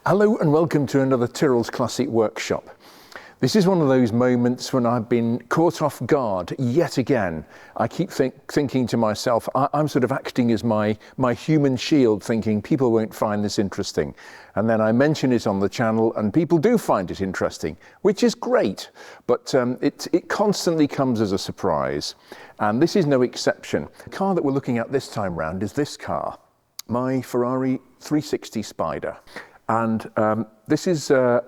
Hello and welcome to another Tyrrell's Classic Workshop. This is one of those moments when I've been caught off guard yet again. I keep thinking to myself, I'm sort of acting as my human shield, thinking people won't find this interesting. And then I mention it on the channel and people do find it interesting, which is great, but it constantly comes as a surprise. And this is no exception. The car that we're looking at this time round is this car, my Ferrari 360 Spider. And this is the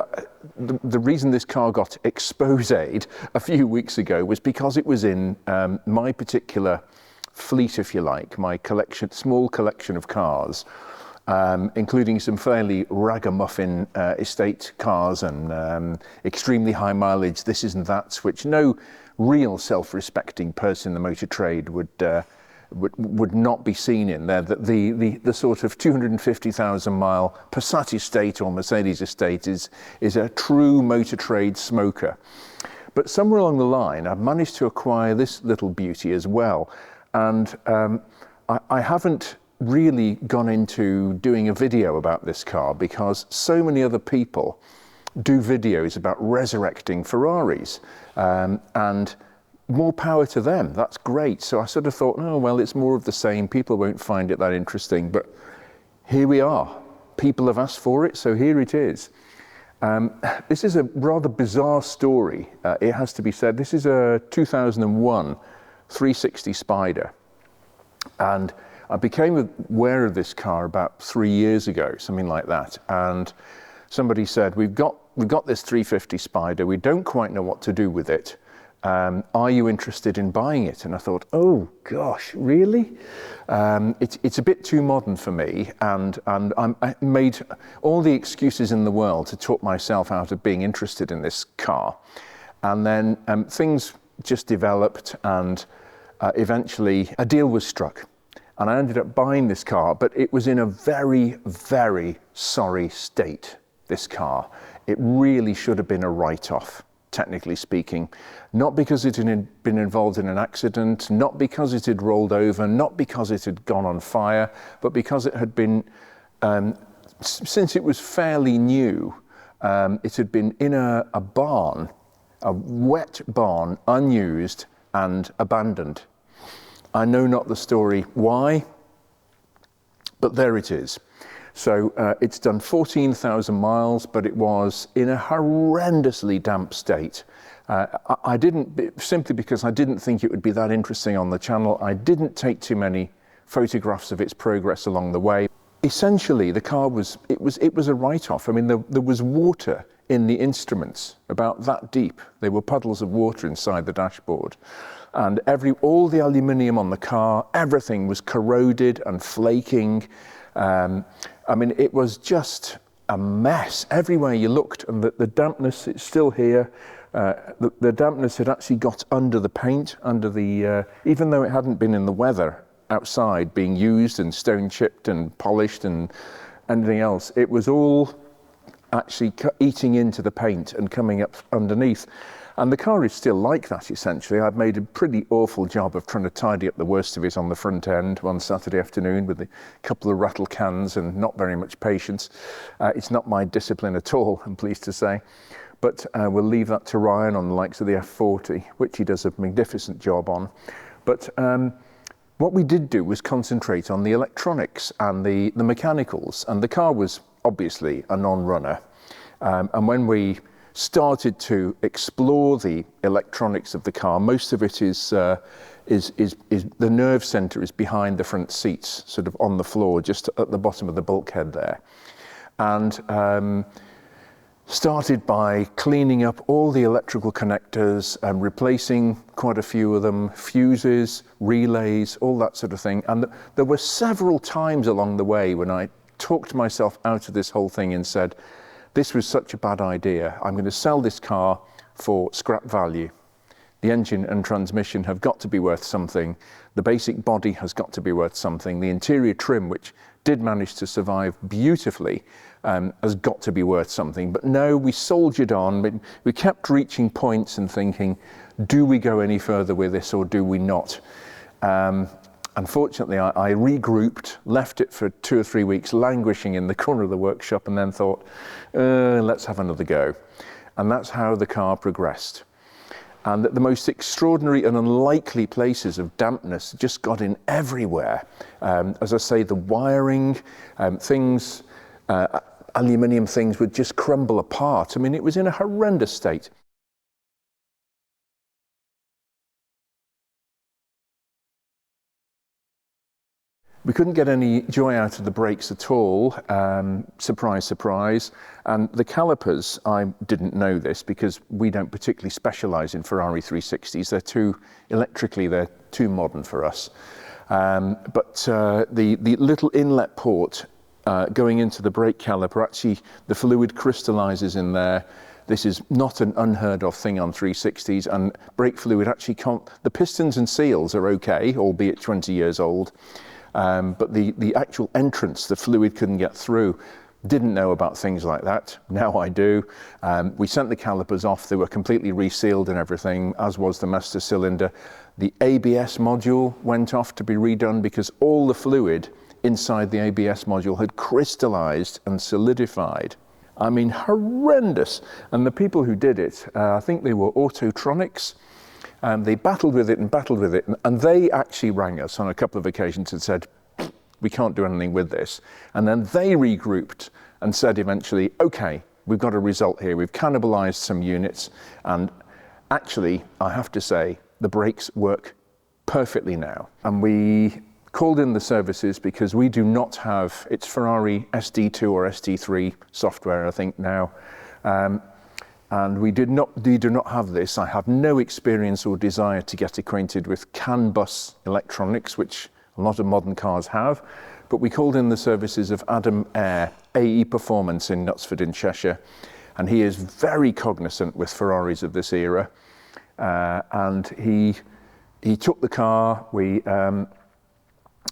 reason this car got exposed a few weeks ago was because it was in my particular fleet, if you like, my small collection of cars, including some fairly ragamuffin estate cars and extremely high mileage this and that's, which no real self-respecting person in the motor trade would not be seen in there. The sort of 250,000 mile Passat estate or Mercedes estate is a true motor trade smoker. But somewhere along the line, I've managed to acquire this little beauty as well. And I haven't really gone into doing a video about this car because so many other people do videos about resurrecting Ferraris. And more power to them, that's great. So I sort of thought, oh, well, it's more of the same. People won't find it that interesting, but here we are. People have asked for it, so here it is. This is a rather bizarre story, it has to be said. This is a 2001 360 Spider. And I became aware of this car about 3 years ago, something like that. And somebody said, we've got this 350 Spider, we don't quite know what to do with it. Are you interested in buying it? And I thought, oh gosh, really? It's a bit too modern for me, and I made all the excuses in the world to talk myself out of being interested in this car. And then things just developed, and eventually a deal was struck. And I ended up buying this car, but it was in a very, very sorry state, this car. It really should have been a write-off, technically speaking, not because it had been involved in an accident, not because it had rolled over, not because it had gone on fire, but because it had been, since it was fairly new, it had been in a barn, a wet barn, unused and abandoned. I know not the story why, but there it is. So it's done 14,000 miles, but it was in a horrendously damp state. I didn't, simply because I didn't think it would be that interesting on the channel, I didn't take too many photographs of its progress along the way. Essentially, the car was a write-off. I mean, there was water in the instruments, about that deep. There were puddles of water inside the dashboard. And all the aluminium on the car, everything was corroded and flaking. I mean, it was just a mess everywhere you looked, and the dampness, it's still here. The dampness had actually got under the paint, even though it hadn't been in the weather outside being used and stone chipped and polished and anything else. It was all actually eating into the paint and coming up underneath. And the car is still like that, essentially. I've made a pretty awful job of trying to tidy up the worst of it on the front end one Saturday afternoon with a couple of rattle cans and not very much patience. It's not my discipline at all, I'm pleased to say. But we'll leave that to Ryan on the likes of the F40, which he does a magnificent job on. But what we did do was concentrate on the electronics and the mechanicals. And the car was obviously a non-runner. And when we started to explore the electronics of the car, most of it is the nerve center is behind the front seats, sort of on the floor, just at the bottom of the bulkhead there. And started by cleaning up all the electrical connectors and replacing quite a few of them, fuses, relays, all that sort of thing. And there were several times along the way when I talked myself out of this whole thing and said, this was such a bad idea. I'm going to sell this car for scrap value. The engine and transmission have got to be worth something. The basic body has got to be worth something. The interior trim, which did manage to survive beautifully, has got to be worth something. But no, we soldiered on. We kept reaching points and thinking, do we go any further with this or do we not? unfortunately, I regrouped, left it for 2 or 3 weeks languishing in the corner of the workshop, and then thought, let's have another go. And that's how the car progressed. And the most extraordinary and unlikely places of dampness just got in everywhere. As I say, the wiring, things, aluminium things would just crumble apart. I mean, it was in a horrendous state. We couldn't get any joy out of the brakes at all, surprise, surprise. And the calipers, I didn't know this because we don't particularly specialise in Ferrari 360s. Electrically, they're too modern for us. But the little inlet port going into the brake caliper, actually the fluid crystallises in there. This is not an unheard of thing on 360s, and brake fluid actually can't, the pistons and seals are okay, albeit 20 years old. But the actual entrance, the fluid couldn't get through. Didn't know about things like that. Now I do. We sent the calipers off. They were completely resealed and everything, as was the master cylinder. The ABS module went off to be redone because all the fluid inside the ABS module had crystallized and solidified. I mean, horrendous. And the people who did it, I think they were Autotronics. They battled with it, and they actually rang us on a couple of occasions and said, we can't do anything with this. And then they regrouped and said eventually, okay, we've got a result here. We've cannibalized some units, and actually, I have to say, the brakes work perfectly now. And we called in the services because we do not have, it's Ferrari SD2 or SD3 software, I think now. And we do not have this. I have no experience or desire to get acquainted with CAN bus electronics, which a lot of modern cars have. But we called in the services of Adam Eyre, AE Performance in Knutsford in Cheshire. And he is very cognizant with Ferraris of this era. And he took the car. We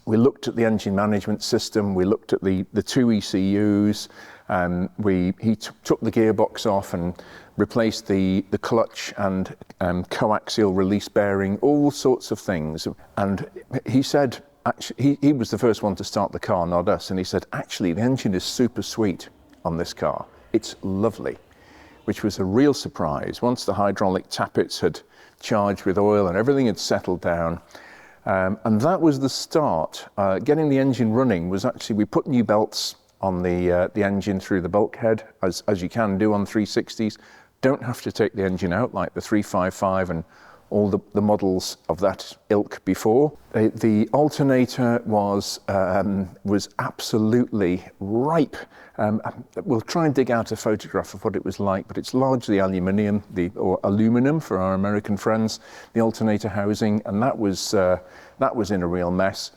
looked at the engine management system. We looked at the 2 ECUs. He took the gearbox off and replaced the clutch and coaxial release bearing, all sorts of things. And he said, actually, he was the first one to start the car, not us. And he said, actually, the engine is super sweet on this car. It's lovely, which was a real surprise. Once the hydraulic tappets had charged with oil and everything had settled down. And that was the start. Getting the engine running was actually, we put new belts on the engine through the bulkhead, as you can do on 360s. Don't have to take the engine out like the 355 and all the models of that ilk before. The alternator was absolutely ripe. We'll try and dig out a photograph of what it was like, but it's largely aluminium, or aluminum for our American friends, the alternator housing, and that was in a real mess.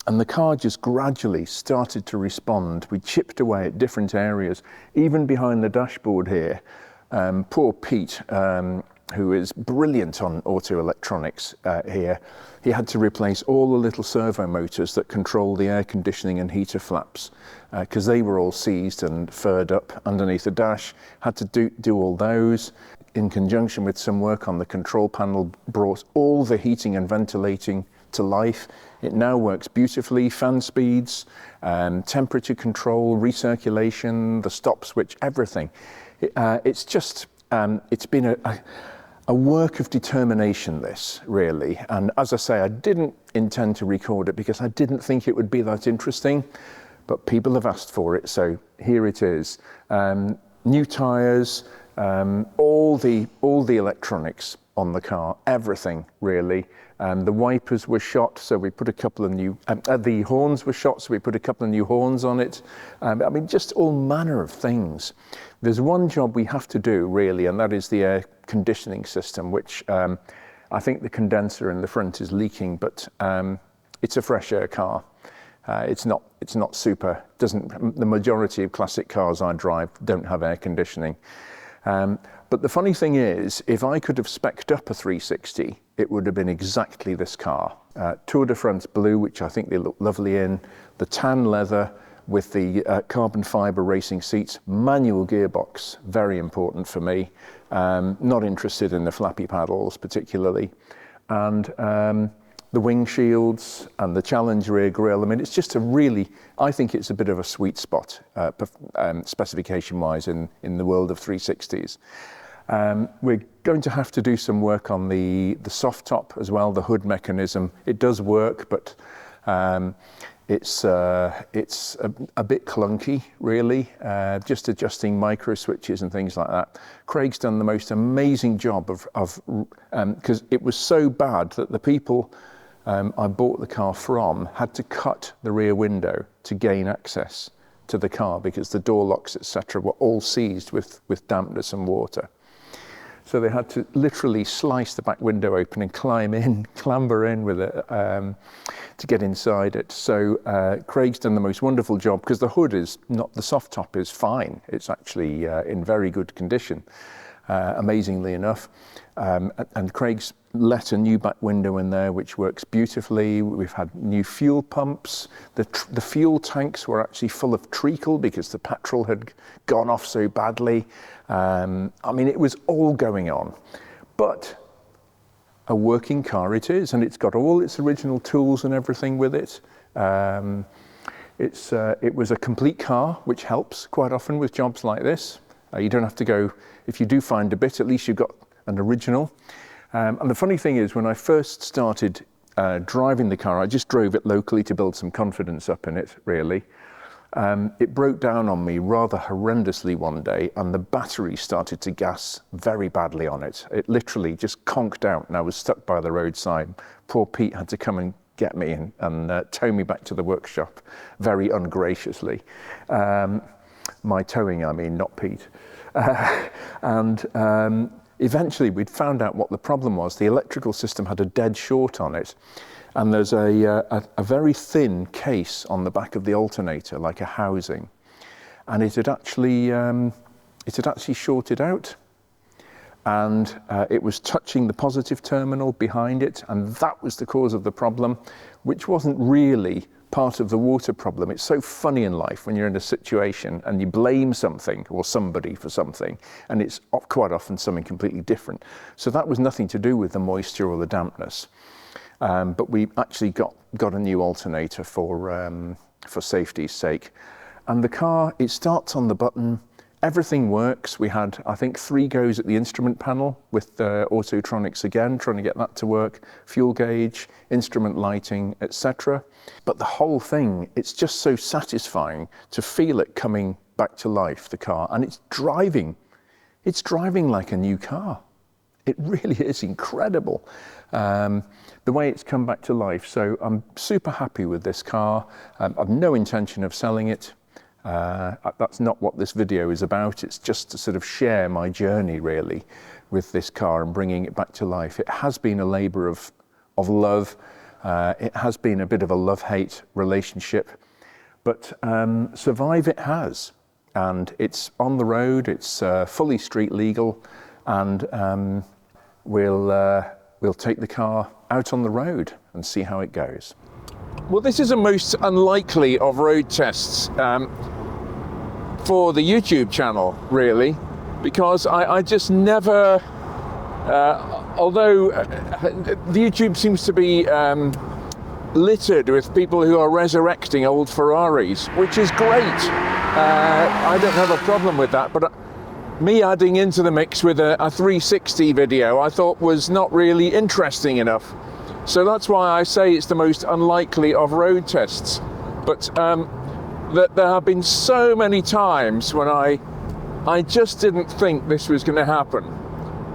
And the car just gradually started to respond. We chipped away at different areas, even behind the dashboard here. Poor Pete, who is brilliant on auto electronics here, he had to replace all the little servo motors that control the air conditioning and heater flaps because they were all seized and furred up underneath the dash. Had to do all those. In conjunction with some work on the control panel, brought all the heating and ventilating to life. It now works beautifully, fan speeds, temperature control, recirculation, the stop switch, everything. It's just, it's been a work of determination, this, really. And as I say, I didn't intend to record it because I didn't think it would be that interesting, but people have asked for it, so here it is. New tyres, all the electronics on the car, everything, really. The wipers were shot, so we put a couple of new, the horns were shot, so we put a couple of new horns on it. I mean, just all manner of things. There's one job we have to do, really, and that is the air conditioning system, which I think the condenser in the front is leaking, but it's a fresh air car. It's not super, the majority of classic cars I drive don't have air conditioning. But the funny thing is, if I could have spec'd up a 360, it would have been exactly this car. Tour de France blue, which I think they look lovely in, the tan leather with the carbon fibre racing seats, manual gearbox, very important for me. Not interested in the flappy paddles particularly. And the wing shields and the Challenge rear grille. I mean, it's just I think it's a bit of a sweet spot specification-wise in the world of 360s. We're going to have to do some work on the soft top as well, the hood mechanism. It does work, but it's a bit clunky, really, just adjusting micro switches and things like that. Craig's done the most amazing job of because it was so bad that the people I bought the car from had to cut the rear window to gain access to the car because the door locks, etc., were all seized with dampness and water. So they had to literally slice the back window open and clamber in with it to get inside it. So Craig's done the most wonderful job because the hood is not, the soft top is fine. It's actually in very good condition, amazingly enough. And Craig's let a new back window in there, which works beautifully. We've had new fuel pumps. The fuel tanks were actually full of treacle because the petrol had gone off so badly. I mean, it was all going on. But a working car it is, and it's got all its original tools and everything with it. It was a complete car, which helps quite often with jobs like this. You don't have to go, if you do find a bit, at least you've got an original. And the funny thing is, when I first started driving the car, I just drove it locally to build some confidence up in it, really. It broke down on me rather horrendously one day, and the battery started to gas very badly on it. It literally just conked out, and I was stuck by the roadside. Poor Pete had to come and get me and tow me back to the workshop very ungraciously. My towing, I mean, not Pete. Eventually, we'd found out what the problem was. The electrical system had a dead short on it, and there's a very thin case on the back of the alternator, like a housing, and it had actually shorted out, and it was touching the positive terminal behind it, and that was the cause of the problem, which wasn't really part of the water problem. It's so funny in life when you're in a situation and you blame something or somebody for something, and it's quite often something completely different. So that was nothing to do with the moisture or the dampness. But we actually got a new alternator for safety's sake. And the car, it starts on the button. Everything works. We had, I think, 3 goes at the instrument panel with Autotronics again, trying to get that to work, fuel gauge, instrument lighting, etc. But the whole thing, it's just so satisfying to feel it coming back to life, the car. And it's driving like a new car. It really is incredible, the way it's come back to life. So I'm super happy with this car. I've no intention of selling it. That's not what this video is about. It's just to sort of share my journey, really, with this car and bringing it back to life. It has been a labour of love. It has been a bit of a love-hate relationship, but survive it has. And it's on the road, it's fully street legal, and we'll take the car out on the road and see how it goes. Well, this is a most unlikely of road tests for the YouTube channel, really, because I just never, although the YouTube seems to be littered with people who are resurrecting old Ferraris, which is great. I don't have a problem with that, but me adding into the mix with a 360 video I thought was not really interesting enough. So that's why I say it's the most unlikely of road tests. But there have been so many times when I just didn't think this was going to happen,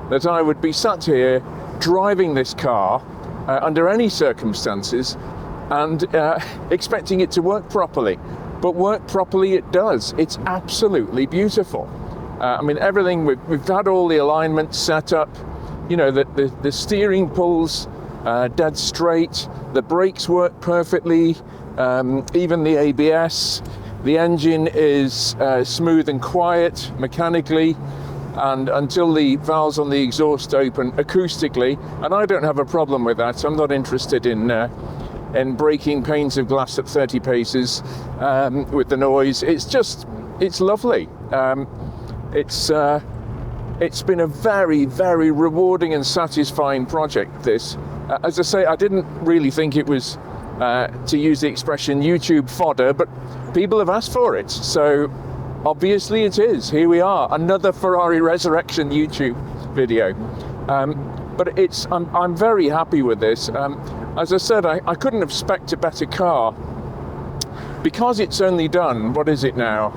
that I would be sat here driving this car under any circumstances and expecting it to work properly. But work properly it does. It's absolutely beautiful. I mean, everything, we've had all the alignments set up, you know, the steering pulls dead straight, the brakes work perfectly, even the ABS, the engine is smooth and quiet mechanically, and until the valves on the exhaust open acoustically, and I don't have a problem with that. I'm not interested in breaking panes of glass at 30 paces with the noise. It's lovely. It's been a very, very rewarding and satisfying project, this. As I say, I didn't really think it was, to use the expression, YouTube fodder, but people have asked for it. So obviously it is. Here we are, another Ferrari Resurrection YouTube video. But I'm very happy with this. As I said, I couldn't have spec'd a better car. Because it's only done, what is it now?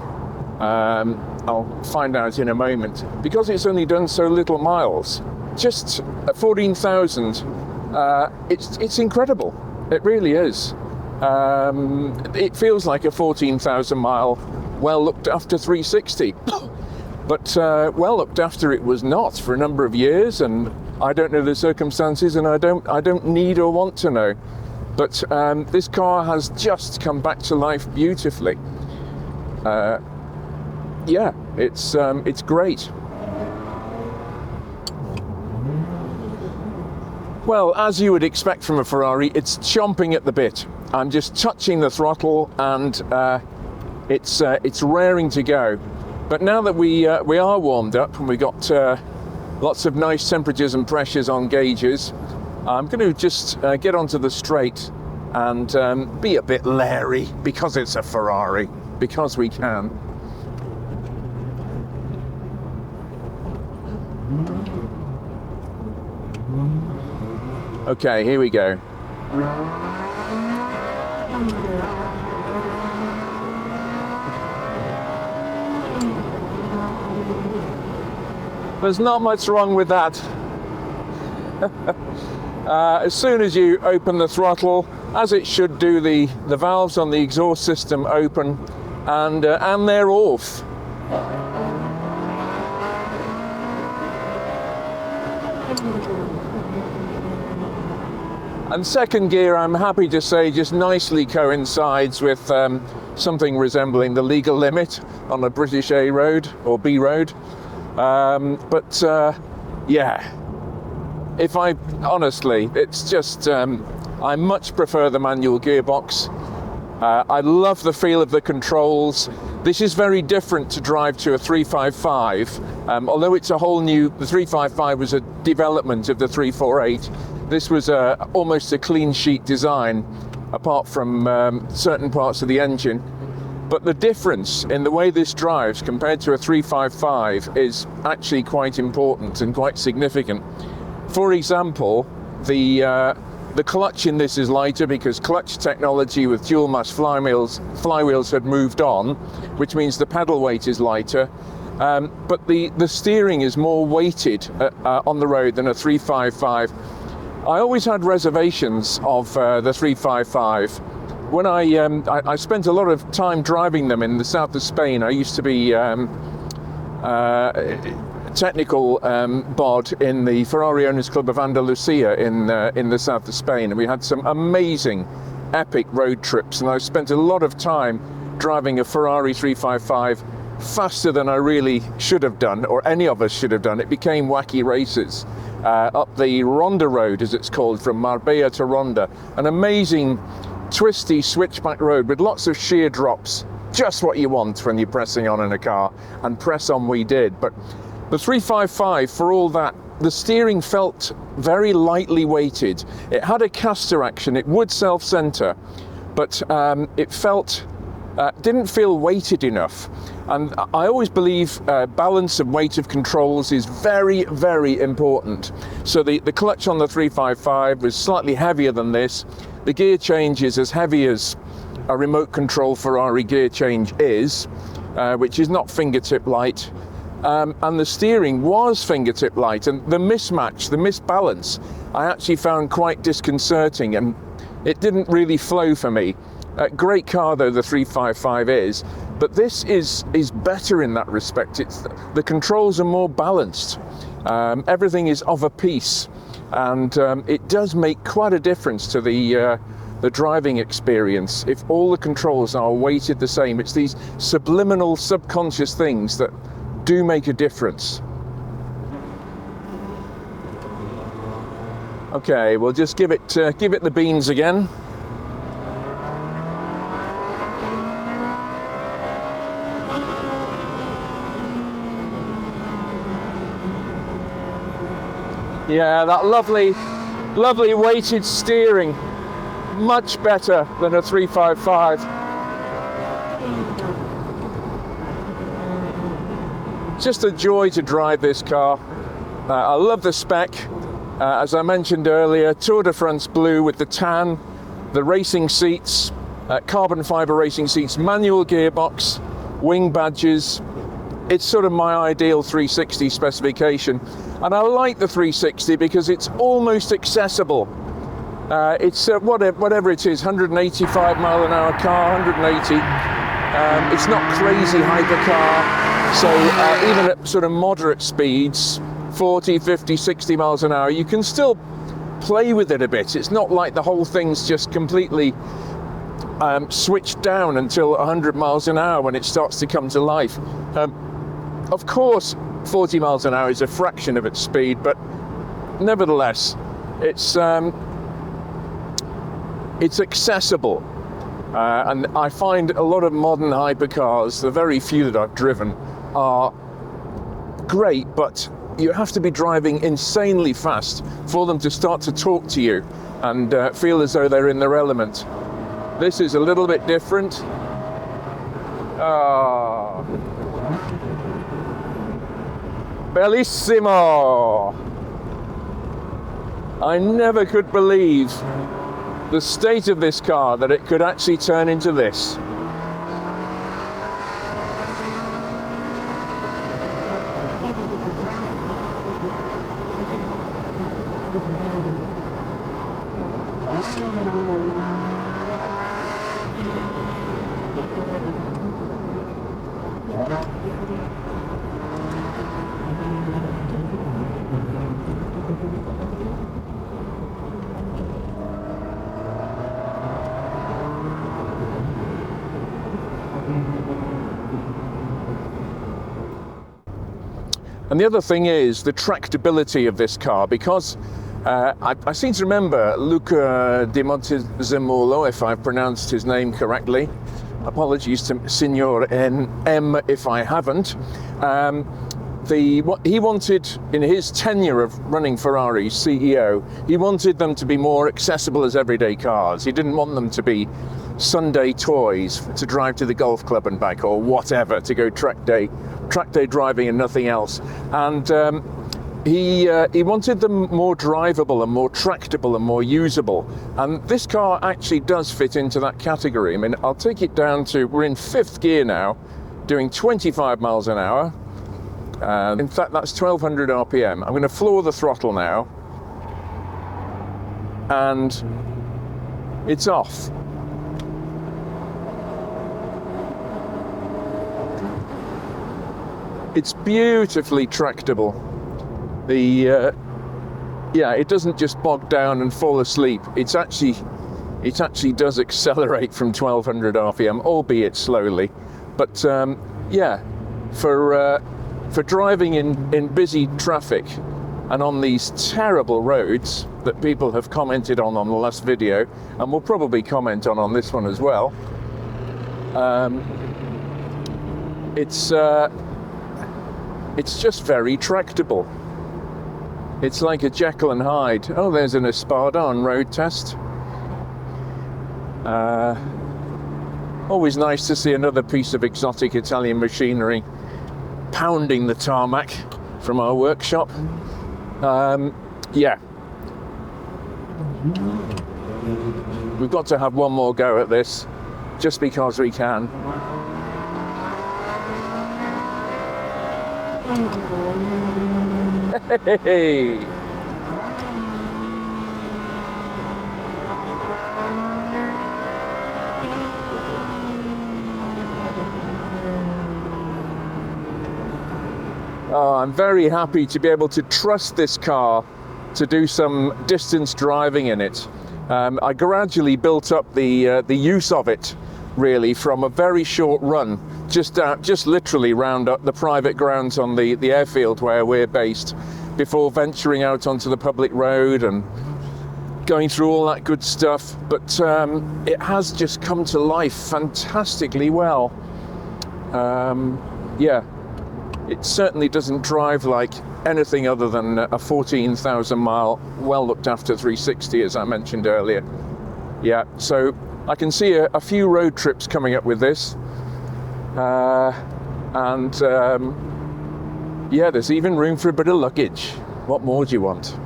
I'll find out in a moment. Because it's only done so little miles, just 14,000, it's incredible. It really is. It feels like a 14,000 mile, well looked after 360. But well looked after it was not for a number of years, and I don't know the circumstances, and I don't need or want to know. But this car has just come back to life beautifully. Yeah, it's great. Well, as you would expect from a Ferrari, it's chomping at the bit. I'm just touching the throttle, and it's raring to go. But now that we are warmed up and we got lots of nice temperatures and pressures on gauges, I'm going to just get onto the straight and be a bit leery, because it's a Ferrari, because we can. Okay, here we go. There's not much wrong with that. As soon as you open the throttle, as it should do, the valves on the exhaust system open, and they're off. And second gear, I'm happy to say, just nicely coincides with something resembling the legal limit on a British A road or B road. Yeah, honestly, it's just, I much prefer the manual gearbox. I love the feel of the controls. This is very different to drive to a 355, although it's a whole new, the 355 was a development of the 348. This was almost a clean sheet design, apart from certain parts of the engine. But the difference in the way this drives compared to a 355 is actually quite important and quite significant. For example, the clutch in this is lighter because clutch technology with dual mass flywheels had moved on, which means the pedal weight is lighter. But the steering is more weighted on the road than a 355. I always had reservations of the 355. When I spent a lot of time driving them in the south of Spain. I used to be technical bod in the Ferrari Owners Club of Andalusia in the south of Spain, and we had some amazing, epic road trips. And I spent a lot of time driving a Ferrari 355 faster than I really should have done, or any of us should have done. It became wacky races up the Ronda Road, as it's called, from Marbella to Ronda. An amazing twisty switchback road with lots of sheer drops, just what you want when you're pressing on in a car, and press on we did. But the 355, for all that, the steering felt very lightly weighted. It had a caster action, it would self-center, but it didn't feel weighted enough. And I always believe balance and weight of controls is very, very important. So the clutch on the 355 was slightly heavier than this. The gear change is as heavy as a remote control Ferrari gear change is, which is not fingertip light. And the steering was fingertip light, and the mismatch, the misbalance, I actually found quite disconcerting, and it didn't really flow for me. Great car though the 355 is, but this is better in that respect. The controls are more balanced. Everything is of a piece, and it does make quite a difference to the driving experience if all the controls are weighted the same. It's these subliminal, subconscious things that do make a difference. Okay, we'll just give it the beans again. Yeah, that lovely Lovely weighted steering, much better than a 355. Just a joy to drive this car. I love the spec. As I mentioned earlier, Tour de France blue with the tan, the racing seats, carbon fibre racing seats, manual gearbox, wing badges. It's sort of my ideal 360 specification. And I like the 360 because it's almost accessible. It's whatever it is, 185 mile an hour car, 180. It's not crazy hypercar. So even at sort of moderate speeds, 40, 50, 60 miles an hour, you can still play with it a bit. It's not like the whole thing's just completely switched down until 100 miles an hour when it starts to come to life. Of course, 40 miles an hour is a fraction of its speed, but nevertheless, it's accessible. And I find a lot of modern hypercars, the very few that I've driven, are great, but you have to be driving insanely fast for them to start to talk to you and feel as though they're in their element. This is a little bit different. Bellissimo! I never could believe the state of this car, that it could actually turn into this. And the other thing is the tractability of this car, because I seem to remember Luca di Montezemolo, if I've pronounced his name correctly. Apologies to Signor M if I haven't. What he wanted in his tenure of running Ferrari, CEO, he wanted them to be more accessible as everyday cars. He didn't want them to be Sunday toys to drive to the golf club and back, or whatever, to go track day driving and nothing else. And he wanted them more drivable and more tractable and more usable. And this car actually does fit into that category. I mean, I'll take it down to, we're in 5th gear now, doing 25 miles an hour. In fact, that's 1200 RPM. I'm going to floor the throttle now. And it's off. It's beautifully tractable. It doesn't just bog down and fall asleep. It actually does accelerate from 1200 RPM, albeit slowly. But for driving in busy traffic and on these terrible roads that people have commented on the last video, and will probably comment on this one as well, it's just very tractable. It's like a Jekyll and Hyde. Oh, there's an Espada on Roadtest. Always nice to see another piece of exotic Italian machinery pounding the tarmac from our workshop. We've got to have one more go at this, just because we can. Hey! Oh, I'm very happy to be able to trust this car to do some distance driving in it. I gradually built up the use of it, really, from a very short run, just literally round up the private grounds on the airfield where we're based, before venturing out onto the public road and going through all that good stuff. But it has just come to life fantastically well. It certainly doesn't drive like anything other than a 14,000 mile, well looked after 360, as I mentioned earlier. Yeah, so I can see a few road trips coming up with this. Yeah, there's even room for a bit of luggage. What more do you want?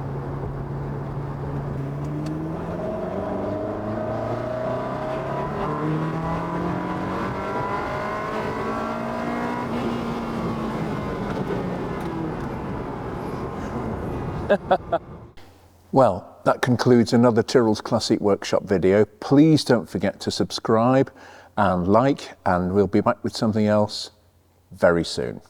Well, that concludes another Tyrrell's Classic Workshop video. Please don't forget to subscribe and like, and we'll be back with something else very soon.